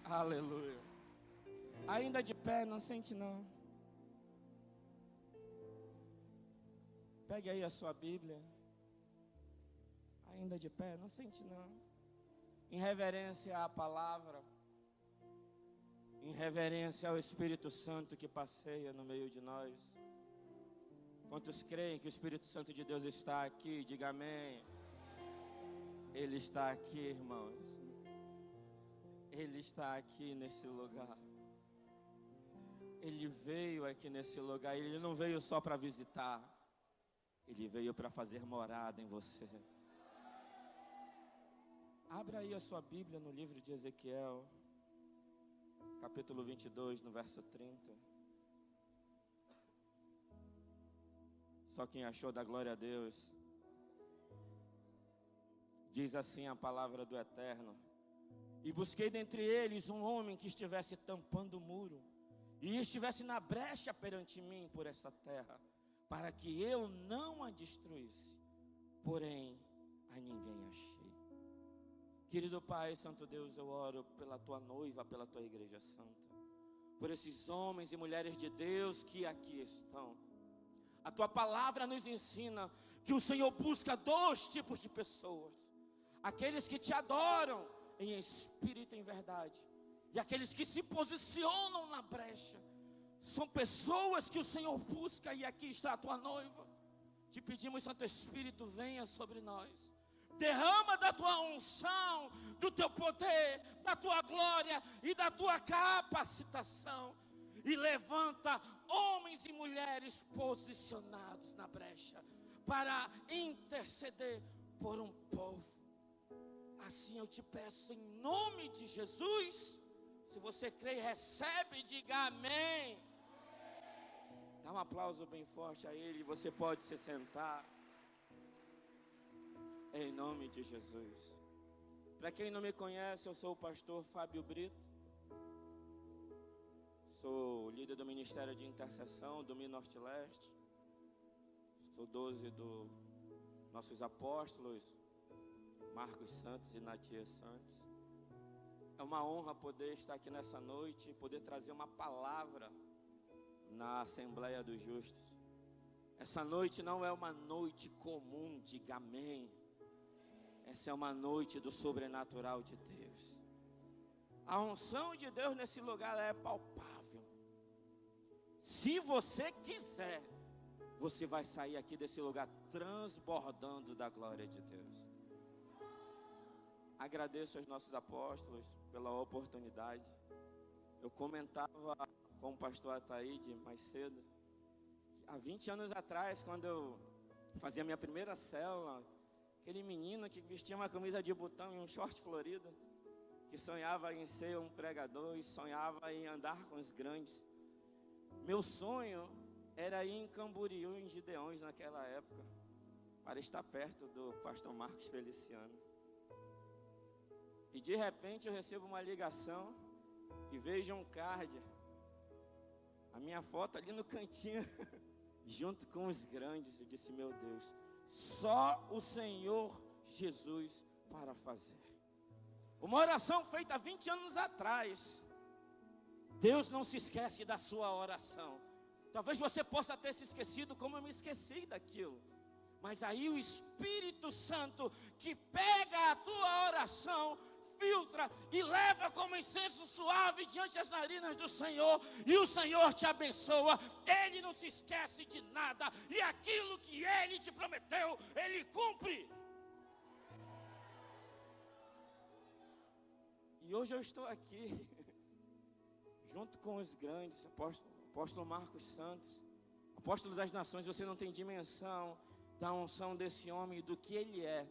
Aleluia. Ainda de pé, não sente não. Pegue aí a sua Bíblia. Ainda de pé, não sente não. Em reverência à palavra, em reverência ao Espírito Santo que passeia no meio de nós. Quantos creem que o Espírito Santo de Deus está aqui? Diga amém. Ele está aqui, irmãos. Ele está aqui nesse lugar. Ele veio aqui nesse lugar. Ele não veio só para visitar. Ele veio para fazer morada em você. Abra aí a sua Bíblia no livro de Ezequiel, capítulo 22, no verso 30. Só quem achou, dá glória a Deus. Diz assim a palavra do Eterno: e busquei dentre eles um homem que estivesse tampando o muro e estivesse na brecha perante mim por essa terra, para que eu não a destruísse, porém a ninguém achei. Querido Pai, Santo Deus, eu oro pela tua noiva, pela tua igreja santa, por esses homens e mulheres de Deus que aqui estão. A tua palavra nos ensina que o Senhor busca dois tipos de pessoas: aqueles que te adoram em espírito e em verdade, e aqueles que se posicionam na brecha. São pessoas que o Senhor busca, e aqui está a tua noiva. Te pedimos, Santo Espírito, venha sobre nós. Derrama da tua unção, do teu poder, da tua glória e da tua capacitação. E levanta homens e mulheres posicionados na brecha para interceder por um povo. Assim eu te peço em nome de Jesus. Se você crê e recebe, diga amém. Dá um aplauso bem forte a ele. Você pode se sentar. Em nome de Jesus. Para quem não me conhece, eu sou o pastor Fábio Brito. Sou líder do Ministério de Intercessão do Mi Norte Leste. Sou 12 dos nossos apóstolos, Marcos Santos e Natia Santos. É uma honra poder estar aqui nessa noite e poder trazer uma palavra na Assembleia dos Justos. Essa noite não é uma noite comum, diga amém. Essa é uma noite do sobrenatural de Deus. A unção de Deus nesse lugar é palpável. Se você quiser, você vai sair aqui desse lugar transbordando da glória de Deus. Agradeço aos nossos apóstolos pela oportunidade. Eu comentava com o pastor Ataíde mais cedo, que há 20 anos atrás, quando eu fazia minha primeira célula, aquele menino que vestia uma camisa de botão e um short florido, que sonhava em ser um pregador e sonhava em andar com os grandes. Meu sonho era ir em Camboriú, em Gideões, naquela época, para estar perto do pastor Marcos Feliciano. E de repente eu recebo uma ligação e vejo um card, a minha foto ali no cantinho, junto com os grandes. Eu disse, meu Deus, só o Senhor Jesus para fazer. Uma oração feita há 20 anos atrás. Deus não se esquece da sua oração. Talvez você possa ter se esquecido como eu me esqueci daquilo. Mas aí o Espírito Santo que pega a tua oração, filtra e leva como incenso suave diante das narinas do Senhor, e o Senhor te abençoa. Ele não se esquece de nada, e aquilo que Ele te prometeu, Ele cumpre. E hoje eu estou aqui, junto com os grandes, apóstolo Marcos Santos, apóstolo das nações. Você não tem dimensão da unção desse homem e do que ele é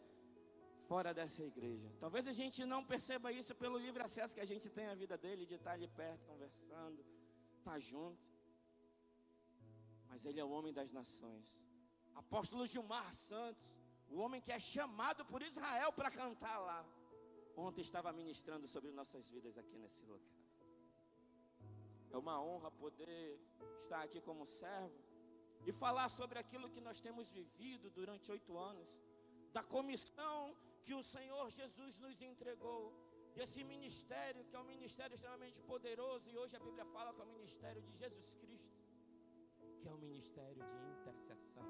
fora dessa igreja. Talvez a gente não perceba isso pelo livre acesso que a gente tem à vida dele, de estar ali perto, conversando, estar junto. Mas ele é o homem das nações. Apóstolo Gilmar Santos, o homem que é chamado por Israel para cantar lá. Ontem estava ministrando sobre nossas vidas aqui nesse lugar. É uma honra poder estar aqui como servo e falar sobre aquilo que nós temos vivido durante 8 anos, da comissão que o Senhor Jesus nos entregou desse ministério, que é um ministério extremamente poderoso, e hoje a Bíblia fala que é o ministério de Jesus Cristo, que é o ministério de intercessão.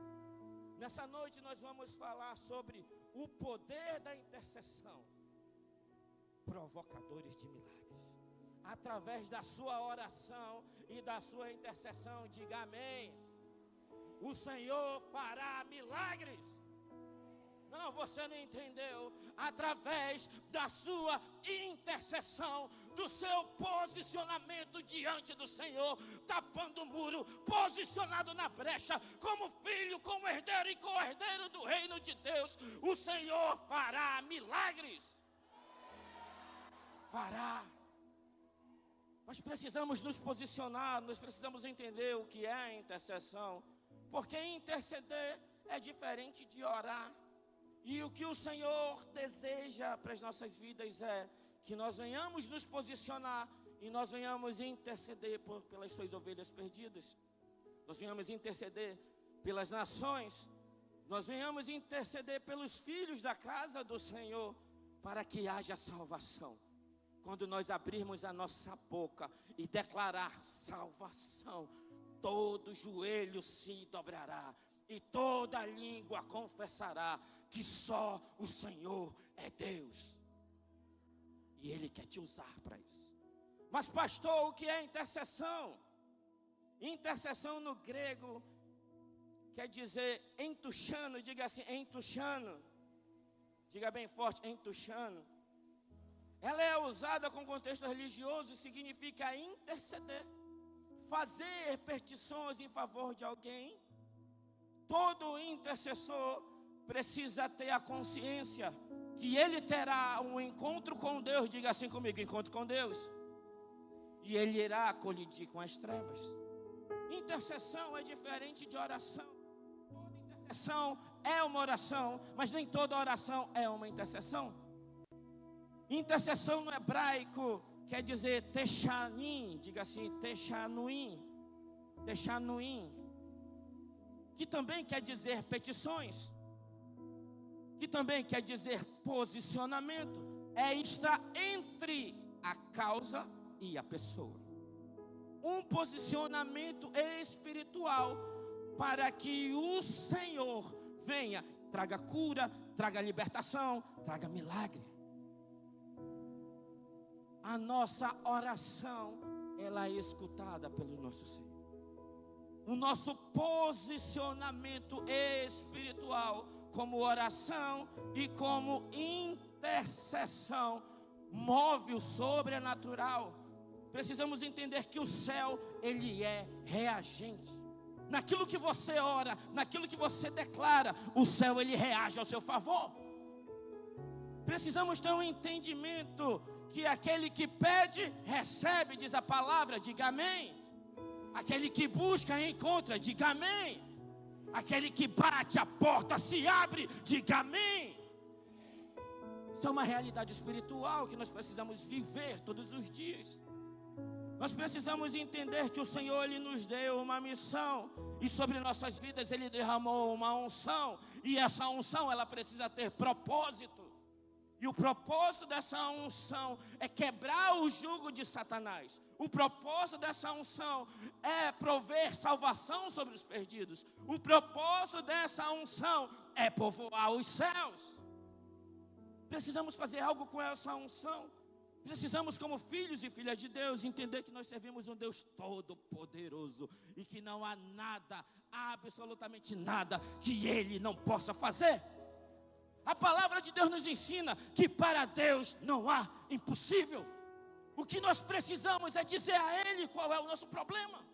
Nessa noite nós vamos falar sobre o poder da intercessão, provocadores de milagres. Através da sua oração e da sua intercessão, diga amém. O Senhor fará milagres. Não, você não entendeu. Através da sua intercessão, do seu posicionamento diante do Senhor, tapando o muro, posicionado na brecha, como filho, como herdeiro e co-herdeiro do reino de Deus, o Senhor fará milagres. Fará. Nós precisamos nos posicionar, nós precisamos entender o que é a intercessão, porque interceder é diferente de orar. E o que o Senhor deseja para as nossas vidas é que nós venhamos nos posicionar e nós venhamos interceder pelas suas ovelhas perdidas. Nós venhamos interceder pelas nações. Nós venhamos interceder pelos filhos da casa do Senhor, para que haja salvação. Quando nós abrirmos a nossa boca e declarar salvação, todo joelho se dobrará e toda língua confessará que só o Senhor é Deus. E Ele quer te usar para isso. Mas pastor, o que é intercessão? Intercessão no grego quer dizer entuchando, diga assim, entuchando. Diga bem forte, entuchando. Ela é usada com contexto religioso e significa interceder, fazer petições em favor de alguém. Todo intercessor precisa ter a consciência que ele terá um encontro com Deus, diga assim comigo, encontro com Deus, e ele irá colidir com as trevas. Intercessão é diferente de oração. Toda intercessão é uma oração, mas nem toda oração é uma intercessão. Intercessão no hebraico quer dizer techanim, diga assim, techanuim, que também quer dizer petições, que também quer dizer posicionamento, é estar entre a causa e a pessoa. Um posicionamento espiritual para que o Senhor venha, traga cura, traga libertação, traga milagre. A nossa oração, ela é escutada pelo nosso Senhor. O nosso posicionamento espiritual, como oração e como intercessão, move o sobrenatural. Precisamos entender que o céu, ele é reagente. Naquilo que você ora, naquilo que você declara, o céu, ele reage ao seu favor. Precisamos ter um entendimento que aquele que pede, recebe, diz a palavra, diga amém. Aquele que busca, encontra, diga amém. Aquele que bate, a porta se abre, diga amém. Isso é uma realidade espiritual que nós precisamos viver todos os dias. Nós precisamos entender que o Senhor, Ele nos deu uma missão, e sobre nossas vidas Ele derramou uma unção, e essa unção, ela precisa ter propósito. E o propósito dessa unção é quebrar o jugo de Satanás. O propósito dessa unção é prover salvação sobre os perdidos. O propósito dessa unção é povoar os céus. Precisamos fazer algo com essa unção. Precisamos, como filhos e filhas de Deus, entender que nós servimos um Deus todo-poderoso e que não há nada, absolutamente nada, que Ele não possa fazer. A palavra de Deus nos ensina que para Deus não há impossível. O que nós precisamos é dizer a Ele qual é o nosso problema.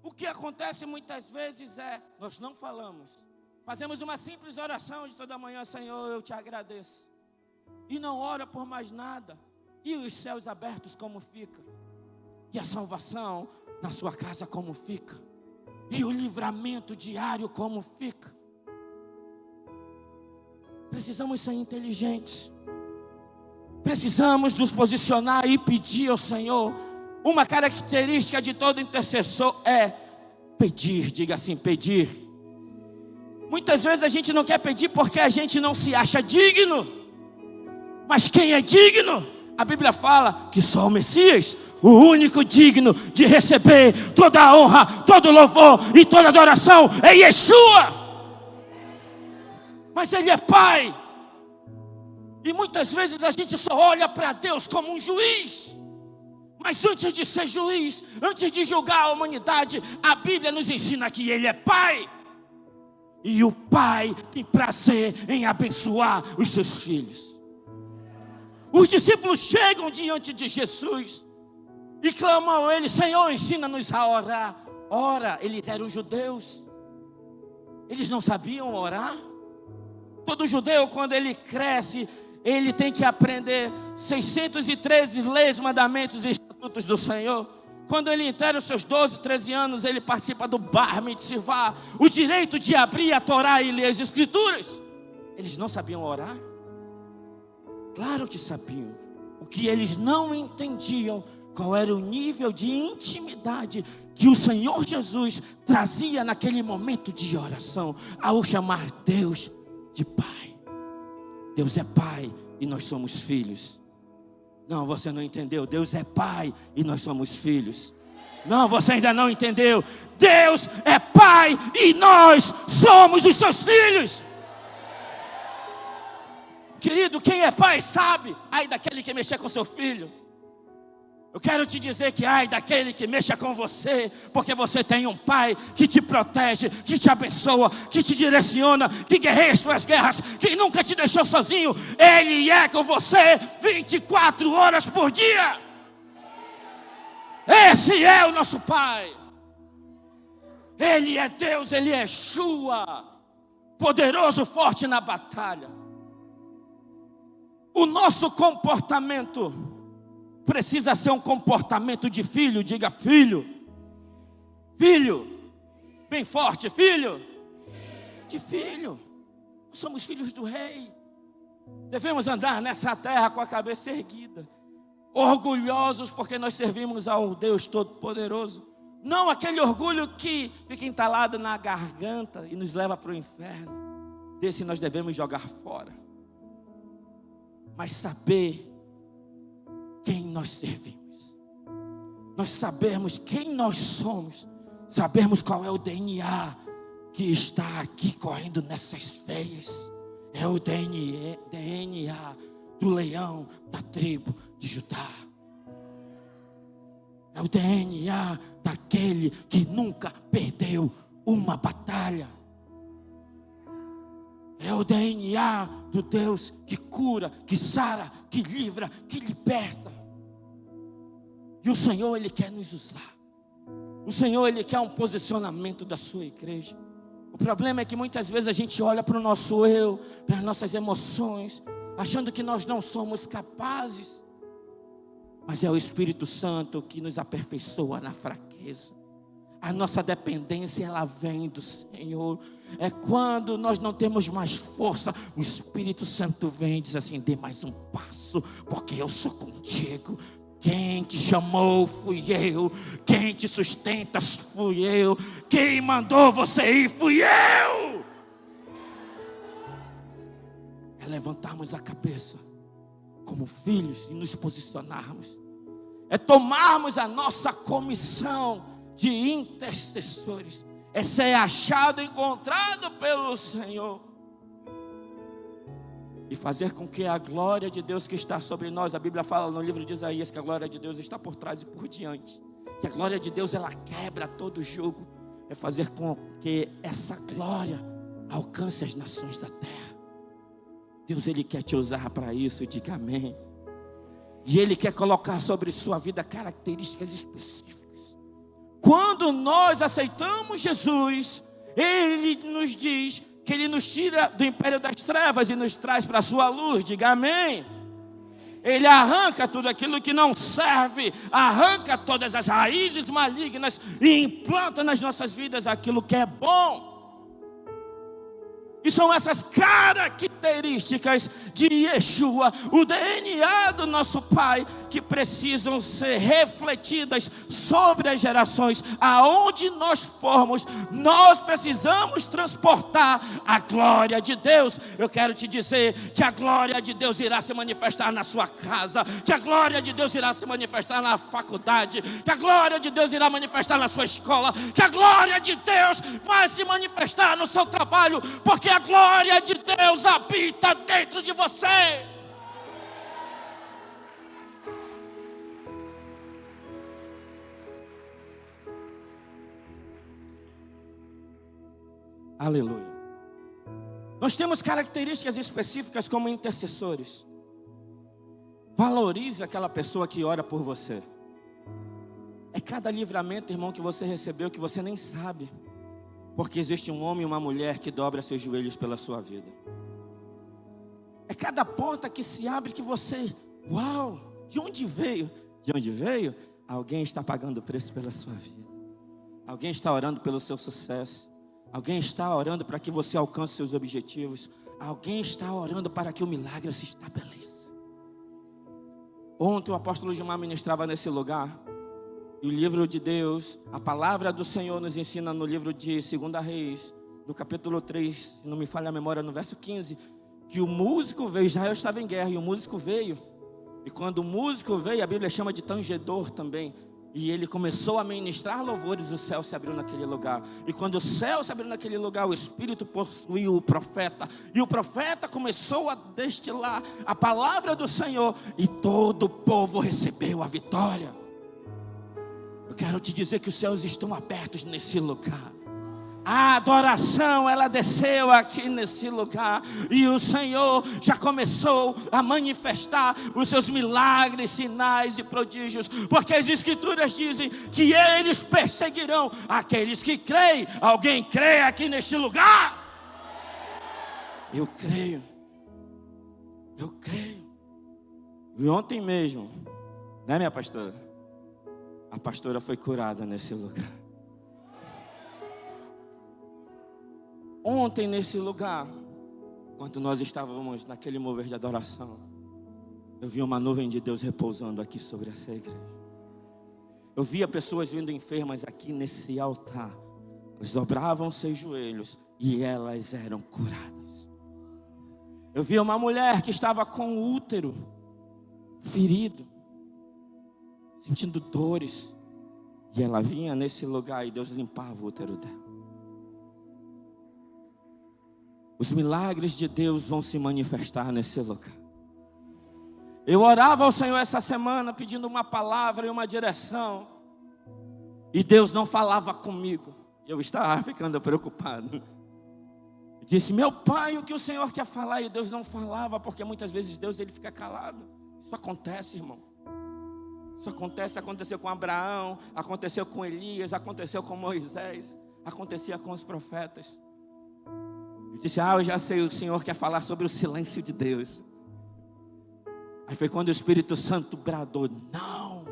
O que acontece muitas vezes é, nós não falamos. Fazemos uma simples oração de toda manhã, Senhor, eu te agradeço. E não ora por mais nada. E os céus abertos como fica? E a salvação na sua casa como fica? E o livramento diário como fica? Precisamos ser inteligentes. Precisamos nos posicionar e pedir ao Senhor. Uma característica de todo intercessor é pedir, diga assim, pedir. Muitas vezes a gente não quer pedir porque a gente não se acha digno. Mas quem é digno A Bíblia fala que só o Messias, o único digno de receber toda a honra, todo louvor e toda adoração, é Yeshua. Mas Ele é Pai. E muitas vezes a gente só olha para Deus como um juiz. Mas antes de ser juiz, antes de julgar a humanidade, a Bíblia nos ensina que Ele é Pai. E o Pai tem prazer em abençoar os seus filhos. Os discípulos chegam diante de Jesus e clamam a Ele: Senhor, ensina-nos a orar. Ora, eles eram judeus. Eles não sabiam orar. Todo judeu, quando ele cresce, ele tem que aprender 613 leis, mandamentos e estatutos do Senhor. Quando ele inteira os seus 12, 13 anos, ele participa do Bar Mitzvah, o direito de abrir a Torá e ler as Escrituras. Eles não sabiam orar? Claro que sabiam. O que eles não entendiam, qual era o nível de intimidade que o Senhor Jesus trazia naquele momento de oração, ao chamar Deus de Pai. Deus é Pai e nós somos filhos. Não, você não entendeu. Deus é Pai e nós somos filhos. Não, você ainda não entendeu. Deus é Pai e nós somos os seus filhos. Querido, quem é pai sabe. Ai daquele que mexer com seu filho. Eu quero te dizer que ai daquele que mexa com você, porque você tem um pai que te protege, que te abençoa, que te direciona, que guerreia as tuas guerras, que nunca te deixou sozinho. Ele é com você 24 horas por dia. Esse é o nosso Pai. Ele é Deus, Ele é Yeshua, poderoso, forte na batalha. O nosso comportamento precisa ser um comportamento de filho. Diga filho. Filho. Bem forte, filho. De filho. Nós somos filhos do rei. Devemos andar nessa terra com a cabeça erguida, orgulhosos porque nós servimos ao Deus Todo-Poderoso. Não aquele orgulho que fica entalado na garganta e nos leva para o inferno. Desse nós devemos jogar fora. Mas saber quem nós servimos, nós sabemos quem nós somos, sabemos qual é o DNA que está aqui correndo nessas veias. É o DNA do leão da tribo de Judá. É o DNA daquele que nunca perdeu uma batalha. É o DNA do Deus que cura, que sara, que livra, que liberta. E o Senhor, Ele quer nos usar. O Senhor, Ele quer um posicionamento da sua igreja. O problema é que muitas vezes a gente olha para o nosso eu, para as nossas emoções, achando que nós não somos capazes. Mas é o Espírito Santo que nos aperfeiçoa na fraqueza. A nossa dependência, ela vem do Senhor. É quando nós não temos mais força, o Espírito Santo vem e diz assim: dê mais um passo, porque eu sou contigo. Quem te chamou fui eu. Quem te sustenta fui eu. Quem mandou você ir fui eu. É levantarmos a cabeça como filhos e nos posicionarmos. É tomarmos a nossa comissão de intercessores. É ser achado, encontrado pelo Senhor. E fazer com que a glória de Deus que está sobre nós, a Bíblia fala no livro de Isaías que a glória de Deus está por trás e por diante. Que a glória de Deus, ela quebra todo jugo. É fazer com que essa glória alcance as nações da terra. Deus, Ele quer te usar para isso, diga amém. E Ele quer colocar sobre sua vida características específicas. Quando nós aceitamos Jesus, Ele nos diz que Ele nos tira do império das trevas e nos traz para a sua luz, diga amém. Ele arranca tudo aquilo que não serve, arranca todas as raízes malignas e implanta nas nossas vidas aquilo que é bom. E são essas características de Yeshua, o DNA do nosso Pai, que precisam ser refletidas sobre as gerações. Aonde nós formos, nós precisamos transportar a glória de Deus. Eu quero te dizer que a glória de Deus irá se manifestar na sua casa, que a glória de Deus irá se manifestar na faculdade, que a glória de Deus irá manifestar na sua escola, que a glória de Deus vai se manifestar no seu trabalho, porque a glória de Deus habita dentro de você. Aleluia. Nós temos características específicas como intercessores. Valorize aquela pessoa que ora por você. É cada livramento, irmão, que você recebeu que você nem sabe. Porque existe um homem e uma mulher que dobra seus joelhos pela sua vida. É cada porta que se abre que você, uau, de onde veio? De onde veio? Alguém está pagando o preço pela sua vida. Alguém está orando pelo seu sucesso. Alguém está orando para que você alcance seus objetivos. Alguém está orando para que o milagre se estabeleça. Ontem o apóstolo Gilmar ministrava nesse lugar. E o livro de Deus, a palavra do Senhor nos ensina no livro de 2 Reis, no capítulo 3, se não me falha a memória, no verso 15, que o músico veio. Israel estava em guerra e o músico veio. E quando o músico veio, a Bíblia chama de tangedor também. E ele começou a ministrar louvores, o céu se abriu naquele lugar. E quando o céu se abriu naquele lugar, o Espírito possuiu o profeta. E o profeta começou a destilar a palavra do Senhor. E todo o povo recebeu a vitória. Eu quero te dizer que os céus estão abertos nesse lugar. A adoração, ela desceu aqui nesse lugar. E o Senhor já começou a manifestar os seus milagres, sinais e prodígios. Porque as Escrituras dizem que eles perseguirão aqueles que creem. Alguém crê aqui neste lugar? Eu creio. Eu creio. E ontem mesmo, né, minha pastora? A pastora foi curada nesse lugar. Ontem nesse lugar, enquanto nós estávamos naquele mover de adoração, eu vi uma nuvem de Deus repousando aqui sobre essa igreja. Eu via pessoas vindo enfermas aqui nesse altar. Elas dobravam seus joelhos e elas eram curadas. Eu via uma mulher que estava com o útero ferido, sentindo dores, e ela vinha nesse lugar e Deus limpava o útero dela. Os milagres de Deus vão se manifestar nesse lugar. Eu orava ao Senhor essa semana pedindo uma palavra e uma direção. E Deus não falava comigo. Eu estava ficando preocupado. Eu disse, meu Pai, o que o Senhor quer falar? E Deus não falava, porque muitas vezes Deus ele fica calado. Isso acontece, irmão. Isso acontece, aconteceu com Abraão, aconteceu com Elias, aconteceu com Moisés, acontecia com os profetas. Eu disse, eu já sei, o Senhor quer falar sobre o silêncio de Deus. Aí foi quando o Espírito Santo bradou, não.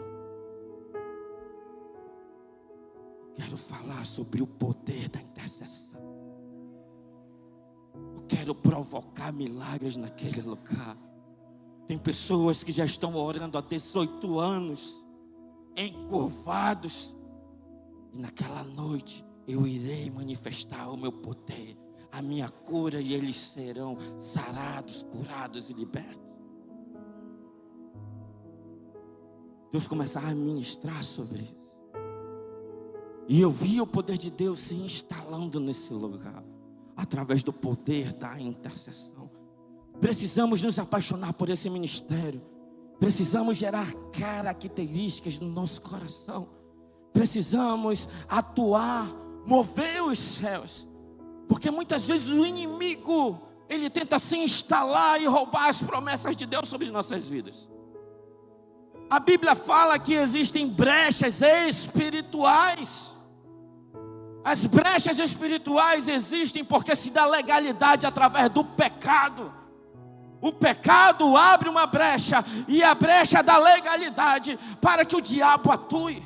Quero falar sobre o poder da intercessão. Eu quero provocar milagres naquele lugar. Tem pessoas que já estão orando há 18 anos, encurvados. E naquela noite eu irei manifestar o meu poder, a minha cura, e eles serão sarados, curados e libertos. Deus começava a ministrar sobre isso. E eu vi o poder de Deus se instalando nesse lugar, através do poder da intercessão. Precisamos nos apaixonar por esse ministério. Precisamos gerar características no nosso coração. Precisamos atuar, mover os céus. Porque muitas vezes o inimigo, ele tenta se instalar e roubar as promessas de Deus sobre as nossas vidas. A Bíblia fala que existem brechas espirituais. As brechas espirituais existem porque se dá legalidade através do pecado. O pecado abre uma brecha, e a brecha dá legalidade para que o diabo atue.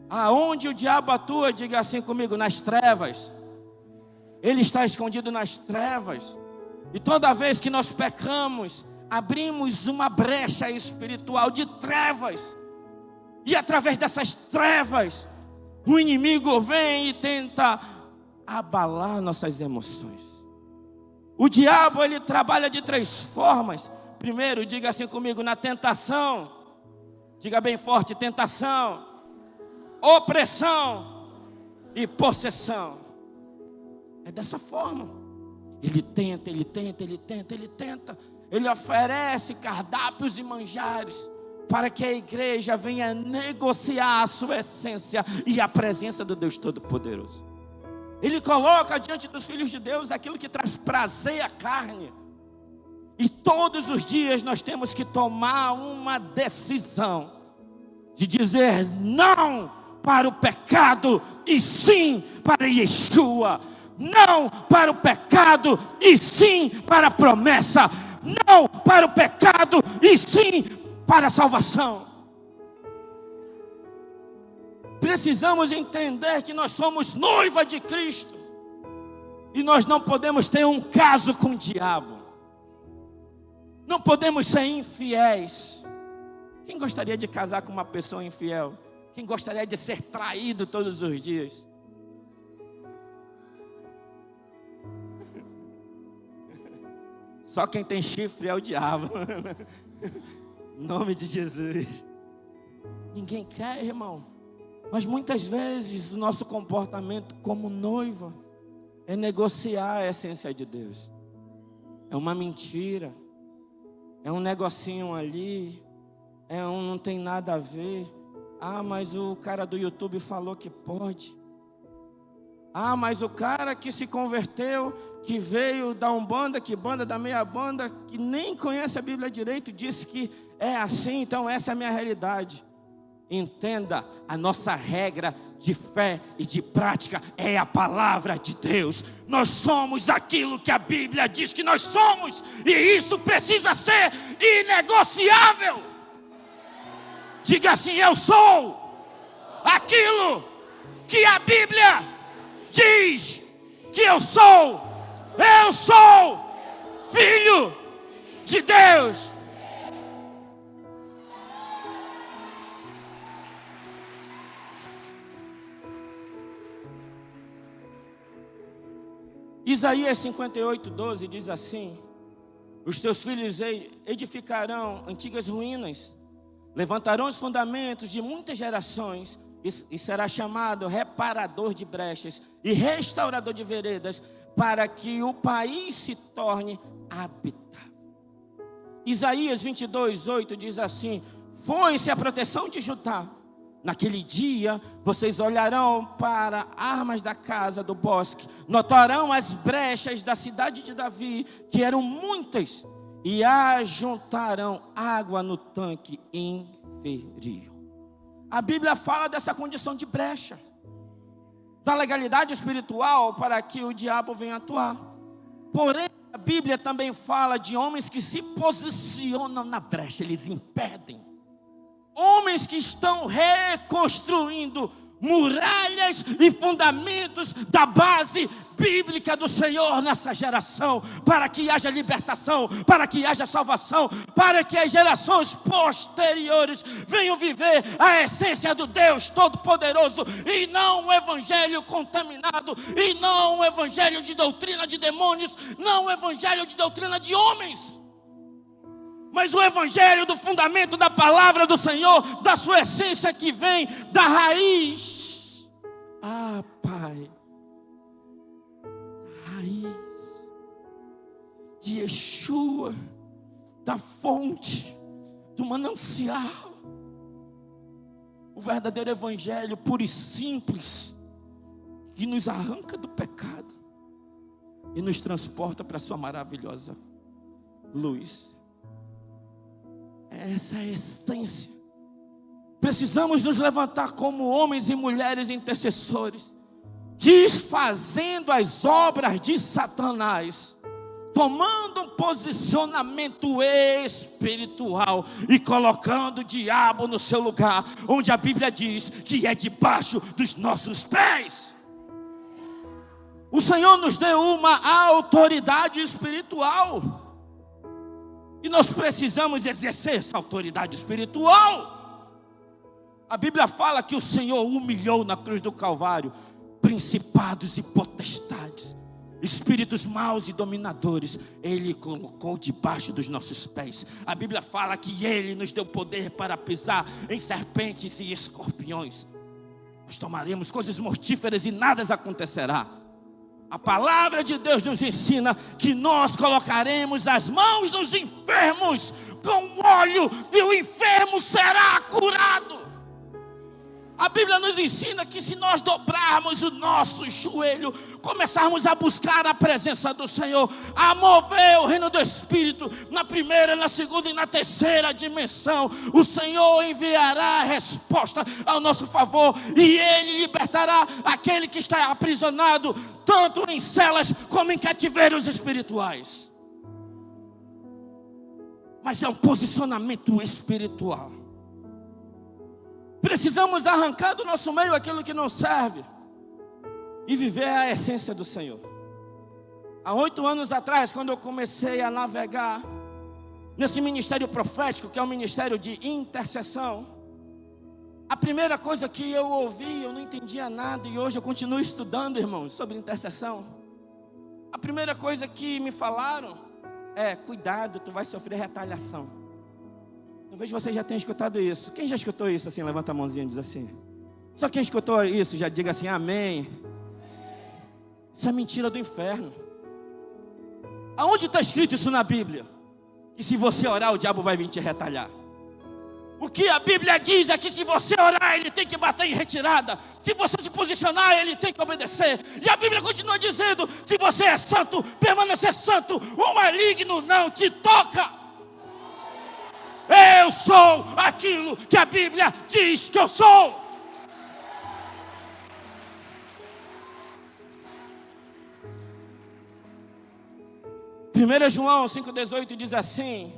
Aonde o diabo atua, diga assim comigo, nas trevas. Ele está escondido nas trevas. E toda vez que nós pecamos, abrimos uma brecha espiritual de trevas. E através dessas trevas, o inimigo vem e tenta abalar nossas emoções. O diabo, ele trabalha de 3 formas. Primeiro, diga assim comigo, na tentação. Diga bem forte, tentação, opressão e possessão. É dessa forma. Ele tenta. Ele oferece cardápios e manjares para que a igreja venha negociar a sua essência e a presença do Deus Todo-Poderoso. Ele coloca diante dos filhos de Deus aquilo que traz prazer à carne. E todos os dias nós temos que tomar uma decisão de dizer não para o pecado e sim para Yeshua. Não para o pecado e sim para a promessa. Não para o pecado e sim para a salvação. Precisamos entender que nós somos noiva de Cristo. E nós não podemos ter um caso com o diabo. Não podemos ser infiéis. Quem gostaria de casar com uma pessoa infiel? Quem gostaria de ser traído todos os dias? Só quem tem chifre é o diabo. Em nome de Jesus. Ninguém quer, irmão. Mas muitas vezes o nosso comportamento como noiva é negociar a essência de Deus. É uma mentira. É um negocinho ali. Não tem nada a ver. Ah, mas o cara do YouTube falou que pode. Ah, mas o cara que se converteu, que veio da Umbanda, que banda da meia banda, que nem conhece a Bíblia direito, disse que é assim, então essa é a minha realidade. Entenda, a nossa regra de fé e de prática é a palavra de Deus. Nós somos aquilo que a Bíblia diz que nós somos, e isso precisa ser inegociável. Diga assim: eu sou aquilo que a Bíblia diz que eu sou. Eu sou filho de Deus. Isaías 58:12 diz assim: os teus filhos edificarão antigas ruínas, levantarão os fundamentos de muitas gerações, e será chamado reparador de brechas e restaurador de veredas, para que o país se torne habitável. Isaías 22:8 diz assim: foi-se a proteção de Judá. Naquele dia, vocês olharão para armas da casa do bosque, notarão as brechas da cidade de Davi, que eram muitas, e ajuntarão água no tanque inferior. A Bíblia fala dessa condição de brecha, da legalidade espiritual para que o diabo venha atuar. Porém, a Bíblia também fala de homens que se posicionam na brecha, eles impedem. Homens que estão reconstruindo muralhas e fundamentos da base bíblica do Senhor nessa geração, para que haja libertação, para que haja salvação, para que as gerações posteriores venham viver a essência do Deus Todo-Poderoso, e não um evangelho contaminado, e não um evangelho de doutrina de demônios, não um evangelho de doutrina de homens, mas o evangelho do fundamento da palavra do Senhor, da sua essência que vem da raiz. Ah, Pai, raiz de Yeshua, da fonte, do manancial. O verdadeiro evangelho puro e simples, que nos arranca do pecado e nos transporta para a sua maravilhosa luz. Essa é a essência. Precisamos nos levantar como homens e mulheres intercessores, desfazendo as obras de Satanás, tomando um posicionamento espiritual e colocando o diabo no seu lugar, onde a Bíblia diz que é debaixo dos nossos pés. O Senhor nos deu uma autoridade espiritual. E nós precisamos exercer essa autoridade espiritual. A Bíblia fala que o Senhor humilhou na cruz do Calvário principados e potestades, espíritos maus e dominadores. Ele colocou debaixo dos nossos pés. A Bíblia fala que Ele nos deu poder para pisar em serpentes e escorpiões. Nós tomaremos coisas mortíferas e nada acontecerá. A palavra de Deus nos ensina que nós colocaremos as mãos nos enfermos com óleo e o enfermo será curado. A Bíblia nos ensina que se nós dobrarmos o nosso joelho, começarmos a buscar a presença do Senhor, a mover o reino do Espírito na primeira, na segunda e na terceira dimensão, o Senhor enviará a resposta ao nosso favor e Ele libertará aquele que está aprisionado, tanto em celas como em cativeiros espirituais. Mas é um posicionamento espiritual. Precisamos arrancar do nosso meio aquilo que não serve e viver a essência do Senhor. Há 8 anos atrás, quando eu comecei a navegar nesse ministério profético, que é um ministério de intercessão, a primeira coisa que eu ouvi, eu não entendia nada, e hoje eu continuo estudando, irmãos, sobre intercessão. A primeira coisa que me falaram é: cuidado, tu vai sofrer retaliação. Talvez você já tenha escutado isso. Quem já escutou isso assim? Levanta a mãozinha e diz assim. Só quem escutou isso já diga assim: amém. Isso é mentira do inferno. Aonde está escrito isso na Bíblia? Que se você orar, o diabo vai vir te retalhar. O que a Bíblia diz é que se você orar, ele tem que bater em retirada. Se você se posicionar, ele tem que obedecer. E a Bíblia continua dizendo: se você é santo, permanecer santo, o maligno não te toca. Eu sou aquilo que a Bíblia diz que eu sou. Primeiro João 5,18 diz assim: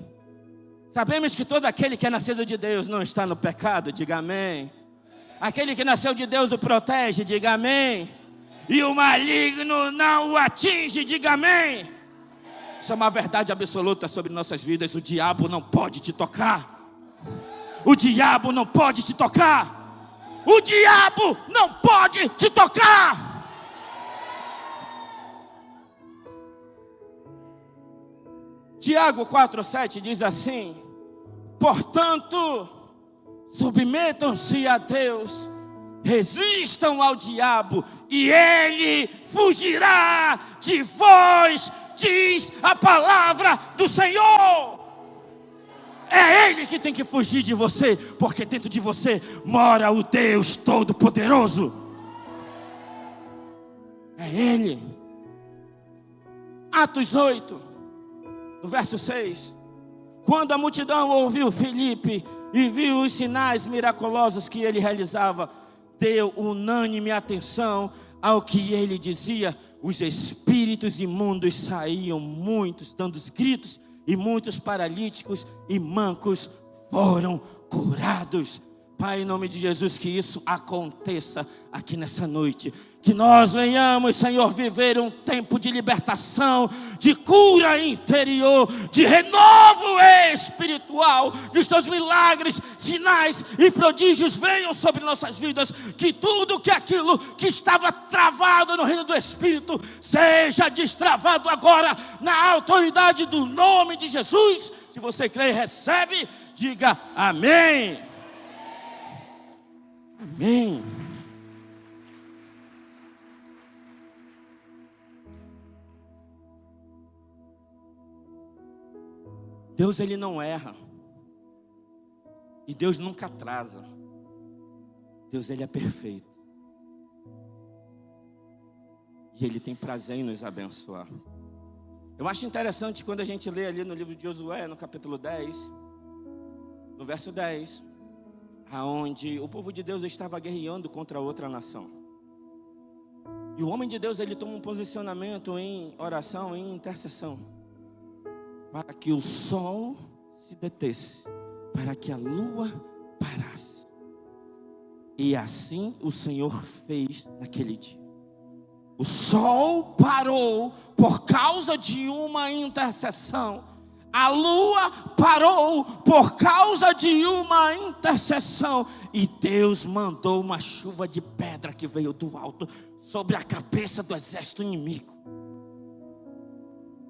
sabemos que todo aquele que é nascido de Deus não está no pecado, diga amém. Aquele que nasceu de Deus o protege, diga amém. E o maligno não o atinge, diga amém. Isso é uma verdade absoluta sobre nossas vidas. O diabo não pode te tocar. O diabo não pode te tocar. O diabo não pode te tocar. Tiago 4,7 diz assim: portanto, submetam-se a Deus, resistam ao diabo e ele fugirá de vós, diz a palavra do Senhor. É Ele que tem que fugir de você, porque dentro de você mora o Deus Todo-Poderoso. É Ele. Atos 8, no verso 6. Quando a multidão ouviu Filipe e viu os sinais miraculosos que ele realizava, deu unânime atenção ao que ele dizia. Os espíritos imundos saíam, muitos dando gritos, e muitos paralíticos e mancos foram curados. Pai, em nome de Jesus, que isso aconteça aqui nessa noite. Que nós venhamos, Senhor, viver um tempo de libertação, de cura interior, de renovo espiritual. Que os teus milagres, sinais e prodígios venham sobre nossas vidas. Que tudo que aquilo que estava travado no reino do Espírito seja destravado agora na autoridade do nome de Jesus. Se você crê e recebe, diga amém. Amém. Deus, Ele não erra. E Deus nunca atrasa. Deus, Ele é perfeito. E Ele tem prazer em nos abençoar. Eu acho interessante quando a gente lê ali no livro de Josué, no capítulo 10, no verso 10, aonde o povo de Deus estava guerreando contra outra nação. E o homem de Deus, ele toma um posicionamento em oração, em intercessão, para que o sol se detesse, para que a lua parasse. E assim o Senhor fez naquele dia. O sol parou por causa de uma intercessão. A lua parou por causa de uma intercessão. E Deus mandou uma chuva de pedra que veio do alto sobre a cabeça do exército inimigo.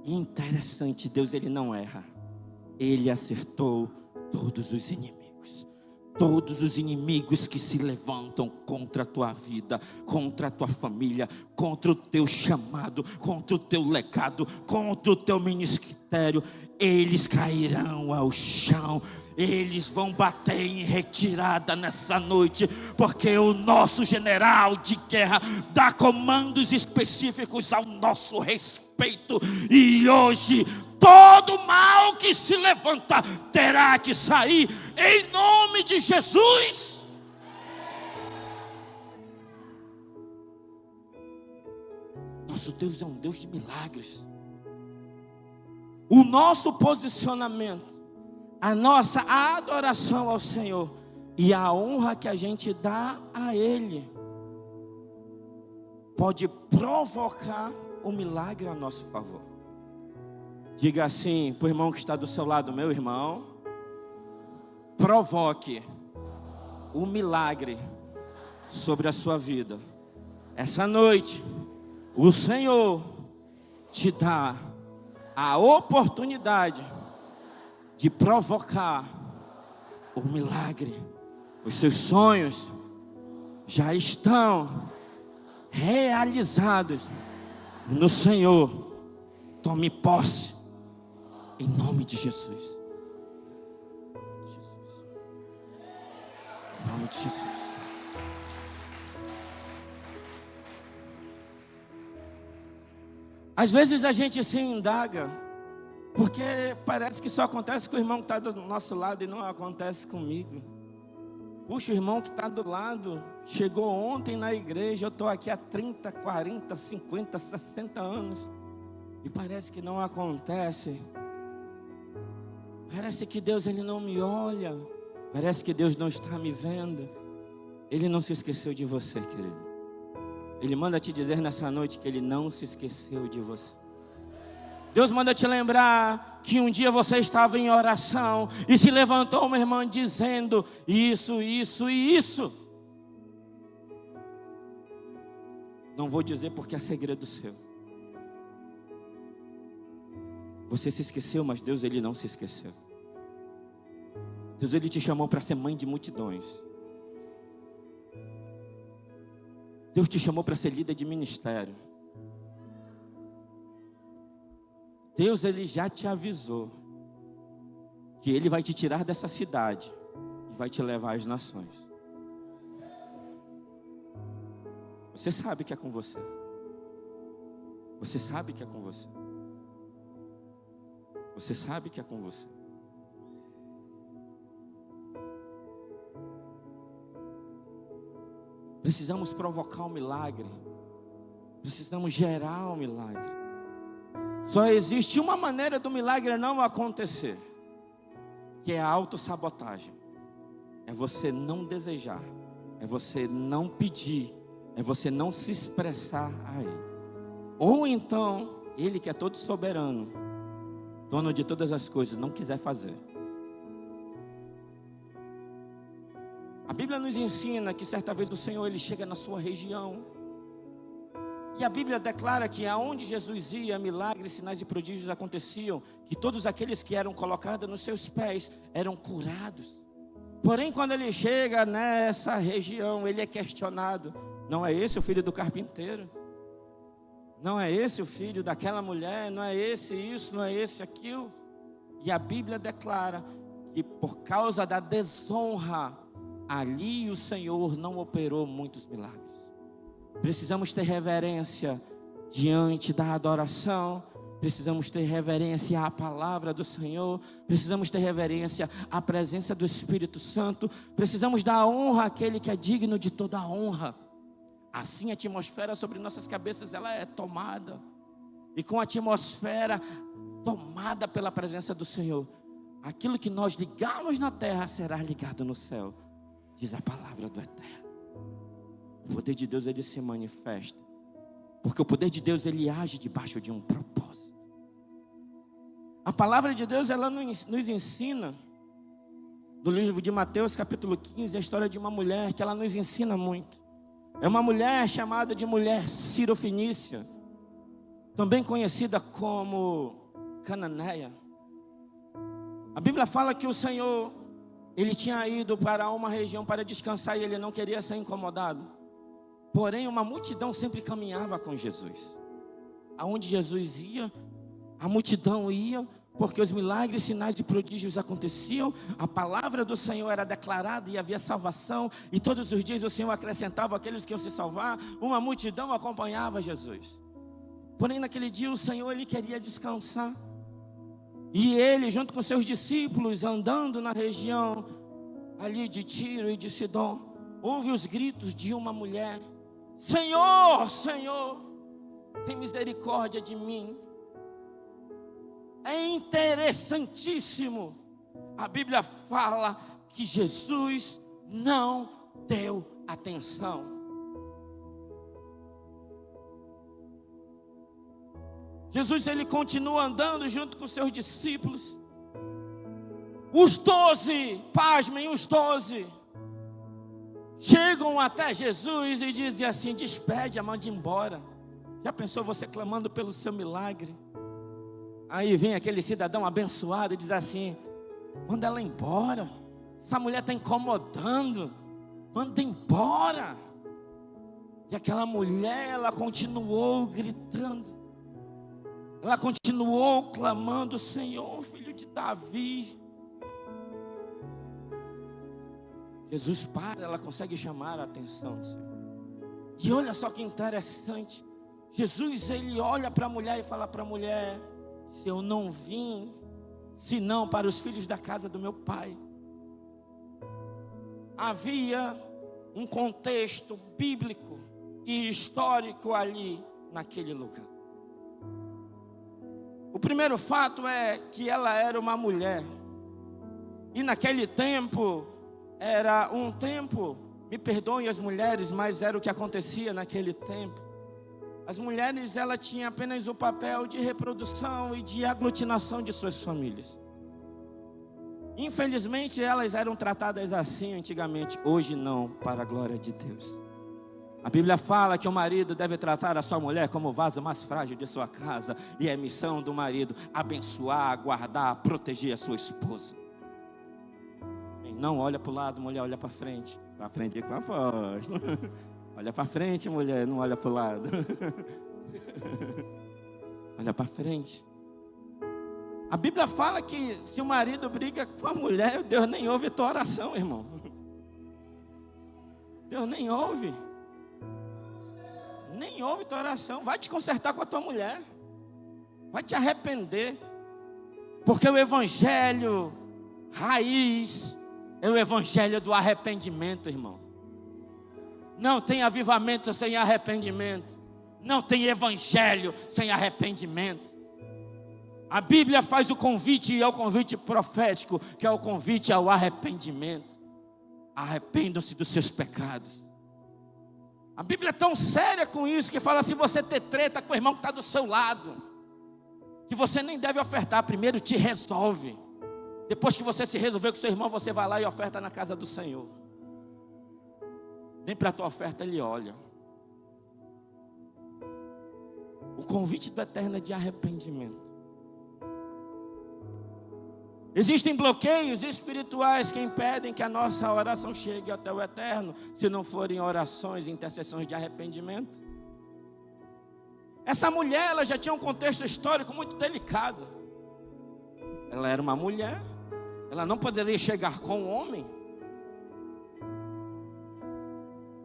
Interessante, Deus ele não erra. Ele acertou todos os inimigos. Todos os inimigos que se levantam contra a tua vida, contra a tua família, contra o teu chamado, contra o teu legado, contra o teu ministério, eles cairão ao chão. Eles vão bater em retirada nessa noite, porque o nosso general de guerra dá comandos específicos ao nosso respeito. E hoje, todo mal que se levanta terá que sair, em nome de Jesus. Nosso Deus é um Deus de milagres. O nosso posicionamento, a nossa adoração ao Senhor e a honra que a gente dá a Ele pode provocar o milagre a nosso favor. Diga assim para o irmão que está do seu lado: meu irmão, provoque o milagre sobre a sua vida. Essa noite, o Senhor te dá a oportunidade de provocar o milagre. Os seus sonhos já estão realizados no Senhor. Tome posse em nome de Jesus. Em nome de Jesus. Às vezes a gente se indaga, porque parece que só acontece com o irmão que está do nosso lado e não acontece comigo. Puxa, o irmão que está do lado chegou ontem na igreja, eu estou aqui há 30, 40, 50, 60 anos. E parece que não acontece. Parece que Deus ele não me olha. Parece que Deus não está me vendo. Ele não se esqueceu de você, querido. Ele manda te dizer nessa noite que Ele não se esqueceu de você. Deus manda te lembrar que um dia você estava em oração e se levantou uma irmã dizendo isso, isso e isso. Não vou dizer porque é segredo seu. Você se esqueceu, mas Deus ele não se esqueceu. Deus ele te chamou para ser mãe de multidões. Deus te chamou para ser líder de ministério. Deus ele já te avisou que Ele vai te tirar dessa cidade e vai te levar às nações. Você sabe que é com você. Você sabe que é com você. Você sabe que é com você. Precisamos provocar um milagre. Precisamos gerar um milagre. Só existe uma maneira do milagre não acontecer, que é a autossabotagem. É você não desejar, é você não pedir, é você não se expressar a Ele. Ou então, Ele que é todo soberano, dono de todas as coisas, não quiser fazer. A Bíblia nos ensina que certa vez o Senhor ele chega na sua região. E a Bíblia declara que aonde Jesus ia, milagres, sinais e prodígios aconteciam, que todos aqueles que eram colocados nos seus pés eram curados. Porém, quando ele chega nessa região, ele é questionado. Não é esse o filho do carpinteiro? Não é esse o filho daquela mulher? Não é esse isso? Não é esse aquilo? E a Bíblia declara que por causa da desonra, ali o Senhor não operou muitos milagres. Precisamos ter reverência diante da adoração. Precisamos ter reverência à palavra do Senhor. Precisamos ter reverência à presença do Espírito Santo. Precisamos dar honra àquele que é digno de toda a honra. Assim a atmosfera sobre nossas cabeças ela é tomada. E com a atmosfera tomada pela presença do Senhor, aquilo que nós ligarmos na terra será ligado no céu, diz a palavra do Eterno. O poder de Deus ele se manifesta Porque o poder de Deus, ele age debaixo de um propósito. A palavra de Deus, ela nos ensina, no livro de Mateus, capítulo 15, a história de uma mulher que ela nos ensina muito. É uma mulher chamada de mulher Sirofenícia, também conhecida como Cananeia. A Bíblia fala que o Senhor, ele tinha ido para uma região para descansar e ele não queria ser incomodado. Porém, uma multidão sempre caminhava com Jesus. Aonde Jesus ia, a multidão ia, porque os milagres, sinais e prodígios aconteciam. A palavra do Senhor era declarada e havia salvação. E todos os dias o Senhor acrescentava aqueles que iam se salvar. Uma multidão acompanhava Jesus. Porém, naquele dia o Senhor, ele queria descansar. E ele, junto com seus discípulos, andando na região ali de Tiro e de Sidom, ouve os gritos de uma mulher: Senhor, Senhor, tem misericórdia de mim. É interessantíssimo. A Bíblia fala que Jesus não deu atenção. Jesus, ele continua andando junto com seus discípulos. Os 12, pasmem, os 12 chegam até Jesus e dizem assim: despede, manda embora. Já pensou você clamando pelo seu milagre? Aí vem aquele cidadão abençoado e diz assim: manda ela embora, essa mulher está incomodando, manda embora. E aquela mulher, ela continuou gritando, ela continuou clamando: Senhor, filho de Davi. Jesus para, ela consegue chamar a atenção do Senhor. E olha só que interessante, Jesus, ele olha para a mulher e fala para a mulher: se eu não vim, senão para os filhos da casa do meu pai. Havia um contexto bíblico e histórico ali naquele lugar. O primeiro fato é que ela era uma mulher. E naquele tempo, era um tempo, me perdoem as mulheres, mas era o que acontecia naquele tempo. As mulheres, ela tinha apenas o papel de reprodução e de aglutinação de suas famílias. Infelizmente, elas eram tratadas assim antigamente. Hoje não, para a glória de Deus. A Bíblia fala que o marido deve tratar a sua mulher como o vaso mais frágil de sua casa. E é missão do marido abençoar, guardar, proteger a sua esposa. Não olha para o lado, mulher, olha para frente. Para frente com a voz. Olha para frente, mulher, não olha para o lado. Olha para frente. A Bíblia fala que se o marido briga com a mulher, Deus nem ouve tua oração, irmão. Deus nem ouve. Nem ouve tua oração. Vai te consertar com a tua mulher. Vai te arrepender. Porque o evangelho raiz é o evangelho do arrependimento, irmão. Não tem avivamento sem arrependimento. Não tem evangelho sem arrependimento. A Bíblia faz o convite, e é o convite profético, que é o convite ao arrependimento. Arrependam-se dos seus pecados. A Bíblia é tão séria com isso, que fala: se você ter treta com o irmão que está do seu lado, que você nem deve ofertar, primeiro te resolve. Depois que você se resolver com seu irmão, você vai lá e oferta na casa do Senhor. Nem para a tua oferta ele olha. O convite do eterno é de arrependimento. Existem bloqueios espirituais que impedem que a nossa oração chegue até o eterno, se não forem orações e intercessões de arrependimento. Essa mulher, ela já tinha um contexto histórico muito delicado. Ela era uma mulher, ela não poderia chegar com um homem,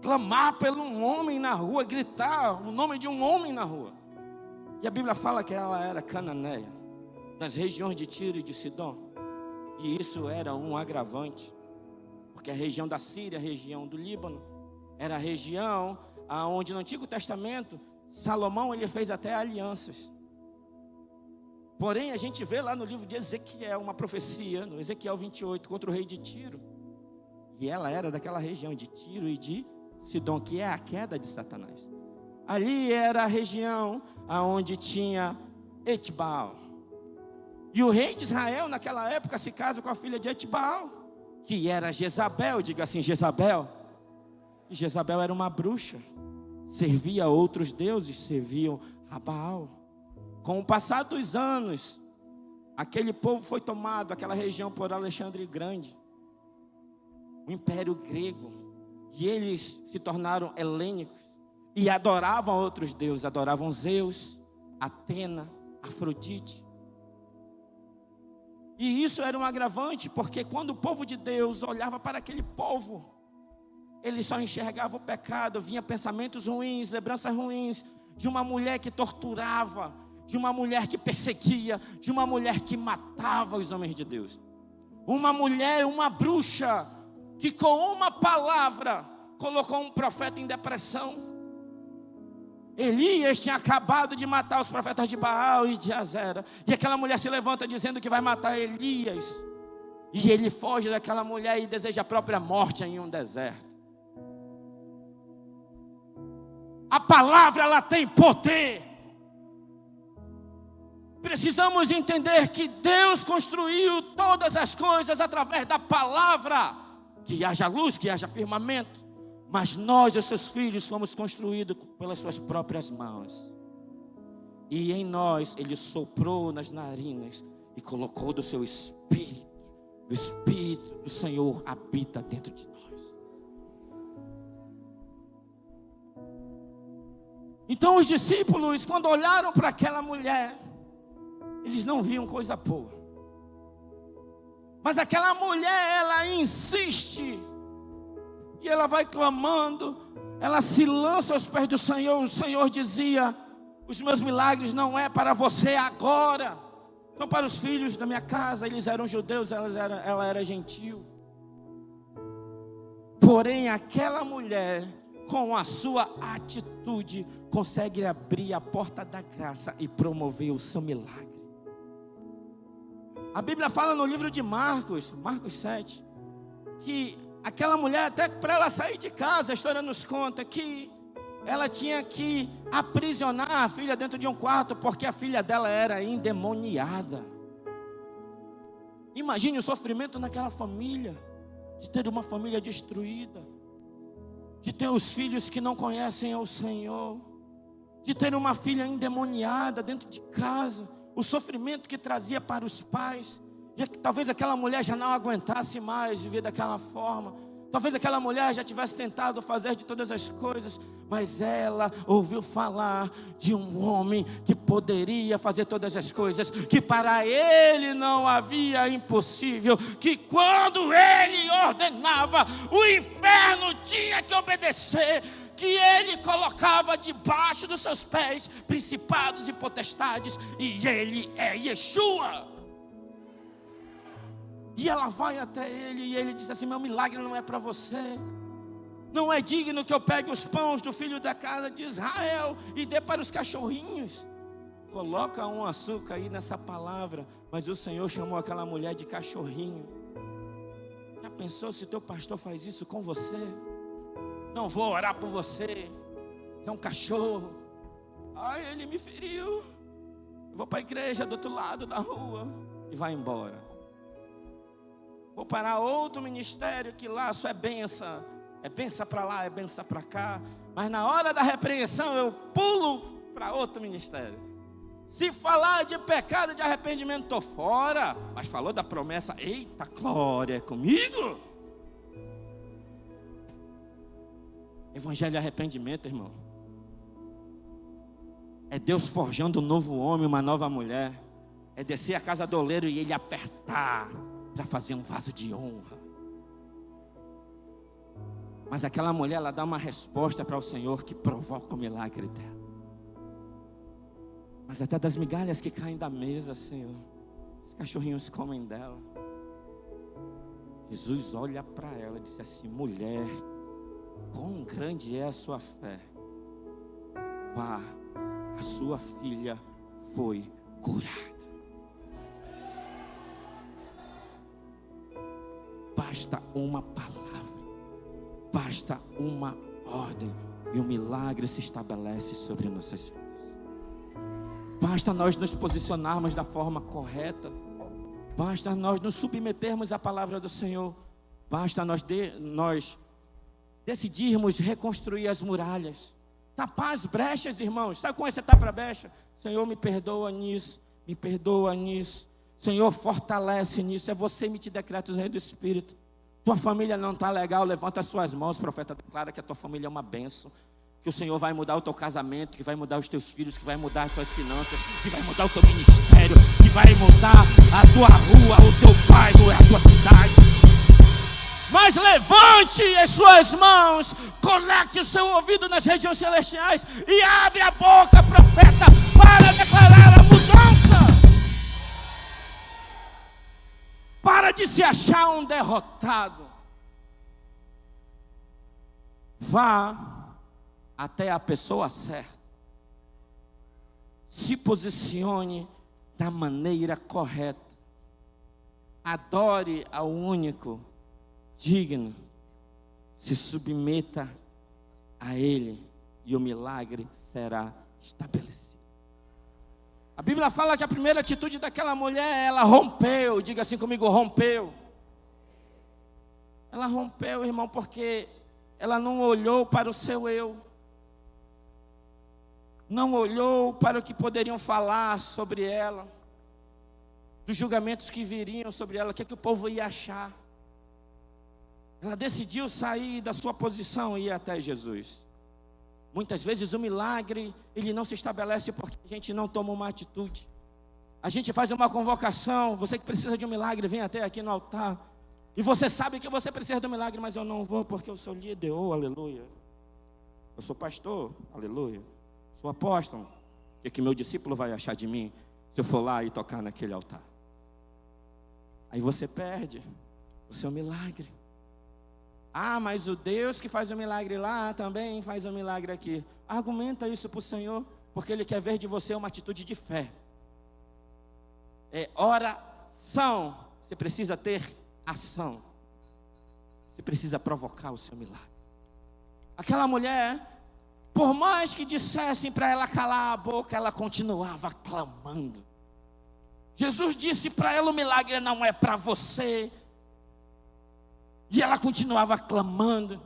clamar pelo um homem na rua, gritar o nome de um homem na rua. E a Bíblia fala que ela era cananeia, das regiões de Tiro e de Sidom. E isso era um agravante, porque a região da Síria, a região do Líbano, era a região onde no Antigo Testamento, Salomão ele fez até alianças. Porém, a gente vê lá no livro de Ezequiel, uma profecia, no Ezequiel 28, contra o rei de Tiro. E ela era daquela região de Tiro e de Sidom, que é a queda de Satanás. Ali era a região onde tinha Etbaal. E o rei de Israel, naquela época, se casa com a filha de Etbaal, que era Jezabel, diga assim, Jezabel. E Jezabel era uma bruxa, servia a outros deuses, serviam a Baal. Com o passar dos anos, aquele povo foi tomado, aquela região, por Alexandre Grande, o Império Grego. E eles se tornaram helênicos e adoravam outros deuses, adoravam Zeus, Atena, Afrodite. E isso era um agravante, porque quando o povo de Deus olhava para aquele povo, ele só enxergava o pecado, vinha pensamentos ruins, lembranças ruins, de uma mulher que torturava, de uma mulher que perseguia, de uma mulher que matava os homens de Deus. Uma mulher, uma bruxa, que com uma palavra colocou um profeta em depressão. Elias tinha acabado de matar os profetas de Baal e de Azera, e aquela mulher se levanta dizendo que vai matar Elias, e ele foge daquela mulher e deseja a própria morte em um deserto. A palavra, ela tem poder. Precisamos entender que Deus construiu todas as coisas através da palavra. Que haja luz, que haja firmamento. Mas nós, os seus filhos, fomos construídos pelas suas próprias mãos. E em nós, Ele soprou nas narinas e colocou do seu Espírito. O Espírito do Senhor habita dentro de nós. Então os discípulos, quando olharam para aquela mulher, eles não viam coisa boa. Mas aquela mulher, ela insiste. E ela vai clamando. Ela se lança aos pés do Senhor. O Senhor dizia: os meus milagres não é para você agora. São para os filhos da minha casa. Eles eram judeus, ela era gentil. Porém, aquela mulher, com a sua atitude, consegue abrir a porta da graça e promover o seu milagre. A Bíblia fala no livro de Marcos 7, que aquela mulher, até para ela sair de casa, a história nos conta que ela tinha que aprisionar a filha dentro de um quarto, porque a filha dela era endemoniada. Imagine o sofrimento naquela família, de ter uma família destruída, de ter os filhos que não conhecem ao Senhor, de ter uma filha endemoniada dentro de casa, o sofrimento que trazia para os pais. E talvez aquela mulher já não aguentasse mais viver daquela forma. Talvez aquela mulher já tivesse tentado fazer de todas as coisas, mas ela ouviu falar de um homem que poderia fazer todas as coisas, que para ele não havia impossível, que quando ele ordenava, o inferno tinha que obedecer, que ele colocava debaixo dos seus pés principados e potestades, e ele é Yeshua. E ela vai até ele e ele diz assim: meu milagre não é para você. Não é digno que eu pegue os pães do filho da casa de Israel e dê para os cachorrinhos. Coloca um açúcar aí nessa palavra. Mas o Senhor chamou aquela mulher de cachorrinho. Já pensou se teu pastor faz isso com você? Não vou orar por você. É um cachorro. Ai, ele me feriu. Eu vou para a igreja do outro lado da rua. E vai embora. Vou para outro ministério que lá só é benção. É benção para lá, é benção para cá. Mas na hora da repreensão eu pulo para outro ministério. Se falar de pecado, de arrependimento, estou fora. Mas falou da promessa, eita glória, é comigo? Evangelho de arrependimento, irmão, é Deus forjando um novo homem, uma nova mulher. É descer a casa do oleiro e ele apertar para fazer um vaso de honra. Mas aquela mulher, ela dá uma resposta para o Senhor que provoca o milagre dela. Mas até das migalhas que caem da mesa, Senhor, os cachorrinhos comem dela. Jesus olha para ela e diz assim: mulher, quão grande é a sua fé. Vá, a sua filha foi curada. Basta uma palavra, basta uma ordem e o milagre se estabelece sobre nossas vidas. Basta nós nos posicionarmos da forma correta. Basta nós nos submetermos à palavra do Senhor. Basta nós decidirmos reconstruir as muralhas, tapar as brechas, irmãos. Sabe como é que você tapa a brecha? Senhor, me perdoa nisso, me perdoa nisso. Senhor, fortalece nisso. É você me te decreta o reino do Espírito. Tua família não está legal, levanta as suas mãos, profeta, declara que a tua família é uma bênção. Que o Senhor vai mudar o teu casamento, que vai mudar os teus filhos, que vai mudar as tuas finanças, que vai mudar o teu ministério, que vai mudar a tua rua, o teu bairro, a tua cidade. Mas levante as suas mãos, conecte o seu ouvido nas regiões celestiais e abre a boca, profeta, para declarar a mudança. Para de se achar um derrotado. Vá até a pessoa certa. Se posicione da maneira correta. Adore ao único digno. Se submeta a Ele e o milagre será estabelecido. A Bíblia fala que a primeira atitude daquela mulher, ela rompeu. Diga assim comigo, rompeu. Ela rompeu, irmão, porque ela não olhou para o seu eu. Não olhou para o que poderiam falar sobre ela, dos julgamentos que viriam sobre ela, o que o povo ia achar. Ela decidiu sair da sua posição e ir até Jesus. Muitas vezes o milagre, ele não se estabelece porque a gente não toma uma atitude. A gente faz uma convocação, você que precisa de um milagre, vem até aqui no altar. E você sabe que você precisa de um milagre, mas eu não vou porque eu sou líder, oh, aleluia. Eu sou pastor, aleluia. Sou apóstolo, o que meu discípulo vai achar de mim se eu for lá e tocar naquele altar? Aí você perde o seu milagre. Ah, mas o Deus que faz o milagre lá também faz o milagre aqui. Argumenta isso para o Senhor, porque Ele quer ver de você uma atitude de fé. É oração. Você precisa ter ação. Você precisa provocar o seu milagre. Aquela mulher, por mais que dissessem para ela calar a boca, ela continuava clamando. Jesus disse para ela: o milagre não é para você. E ela continuava clamando.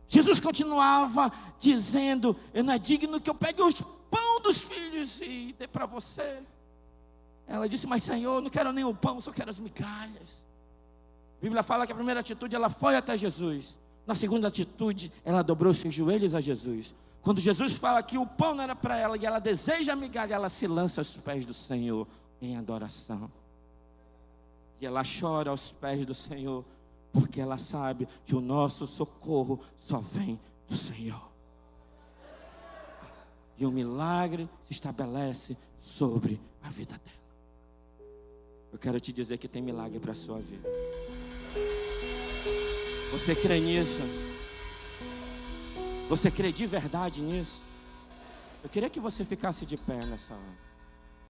Jesus continuava dizendo: eu não é digno que eu pegue os pão dos filhos e dê para você. Ela disse: mas Senhor, eu não quero nem o pão, só quero as migalhas. A Bíblia fala que a primeira atitude, ela foi até Jesus. Na segunda atitude, ela dobrou seus joelhos a Jesus. Quando Jesus fala que o pão não era para ela e ela deseja a migalha, ela se lança aos pés do Senhor em adoração. E ela chora aos pés do Senhor, porque ela sabe que o nosso socorro só vem do Senhor. E o milagre se estabelece sobre a vida dela. Eu quero te dizer que tem milagre para a sua vida. Você crê nisso? Você crê de verdade nisso? Eu queria que você ficasse de pé nessa hora.